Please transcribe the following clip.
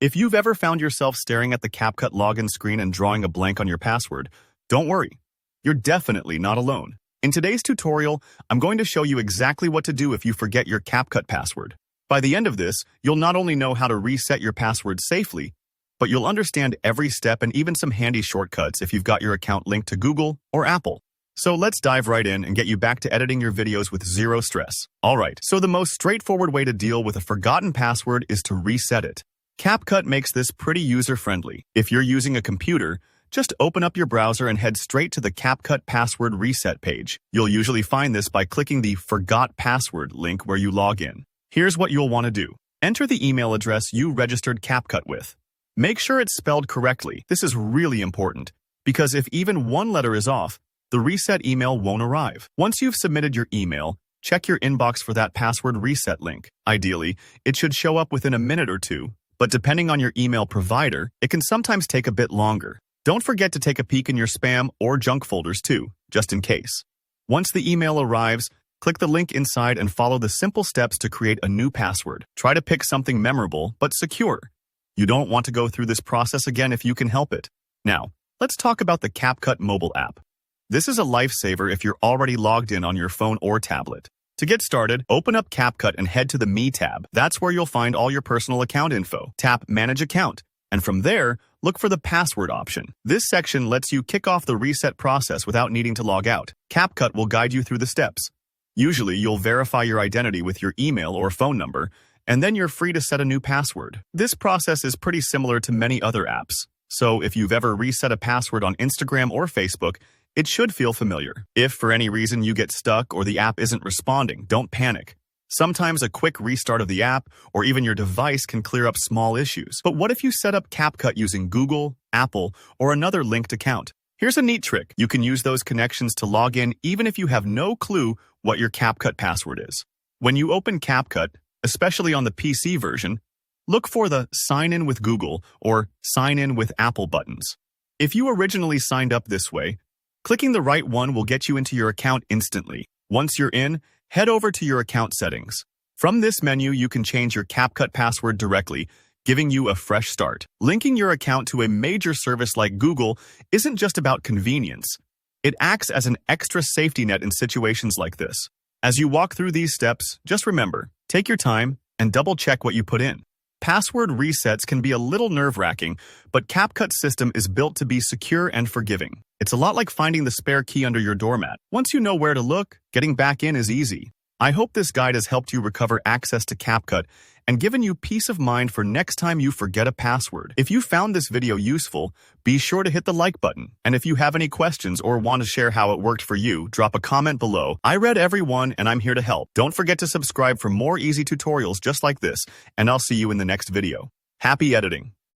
If you've ever found yourself staring at the CapCut login screen and drawing a blank on your password, don't worry. You're definitely not alone. In today's tutorial, I'm going to show you exactly what to do if you forget your CapCut password. By the end of this, you'll not only know how to reset your password safely, but you'll understand every step and even some handy shortcuts if you've got your account linked to Google or Apple. So let's dive right in and get you back to editing your videos with zero stress. Alright, so the most straightforward way to deal with a forgotten password is to reset it. CapCut makes this pretty user-friendly. If you're using a computer, just open up your browser and head straight to the CapCut password reset page. You'll usually find this by clicking the Forgot Password link where you log in. Here's what you'll want to do. Enter the email address you registered CapCut with. Make sure it's spelled correctly. This is really important, because if even one letter is off, the reset email won't arrive. Once you've submitted your email, check your inbox for that password reset link. Ideally, it should show up within a minute or two, but depending on your email provider, it can sometimes take a bit longer. Don't forget to take a peek in your spam or junk folders too, just in case. Once the email arrives, click the link inside and follow the simple steps to create a new password. Try to pick something memorable but secure. You don't want to go through this process again if you can help it. Now, let's talk about the CapCut mobile app. This is a lifesaver if you're already logged in on your phone or tablet. To get started, open up CapCut and head to the Me tab. That's where you'll find all your personal account info. Tap Manage Account, and from there, look for the password option. This section lets you kick off the reset process without needing to log out. CapCut will guide you through the steps. Usually, you'll verify your identity with your email or phone number, and then you're free to set a new password. This process is pretty similar to many other apps. So if you've ever reset a password on Instagram or Facebook, it should feel familiar. If for any reason you get stuck or the app isn't responding, don't panic. Sometimes a quick restart of the app or even your device can clear up small issues. But what if you set up CapCut using Google, Apple, or another linked account? Here's a neat trick. You can use those connections to log in even if you have no clue what your CapCut password is. When you open CapCut, especially on the PC version, look for the Sign in with Google or Sign in with Apple buttons. If you originally signed up this way, clicking the right one will get you into your account instantly. Once you're in, head over to your account settings. From this menu, you can change your CapCut password directly, giving you a fresh start. Linking your account to a major service like Google isn't just about convenience. It acts as an extra safety net in situations like this. As you walk through these steps, just remember, take your time and double-check what you put in. Password resets can be a little nerve-wracking, but CapCut's system is built to be secure and forgiving. It's a lot like finding the spare key under your doormat. Once you know where to look, getting back in is easy. I hope this guide has helped you recover access to CapCut and given you peace of mind for next time you forget a password. If you found this video useful, be sure to hit the like button. And if you have any questions or want to share how it worked for you, drop a comment below. I read every one and I'm here to help. Don't forget to subscribe for more easy tutorials just like this, and I'll see you in the next video. Happy editing!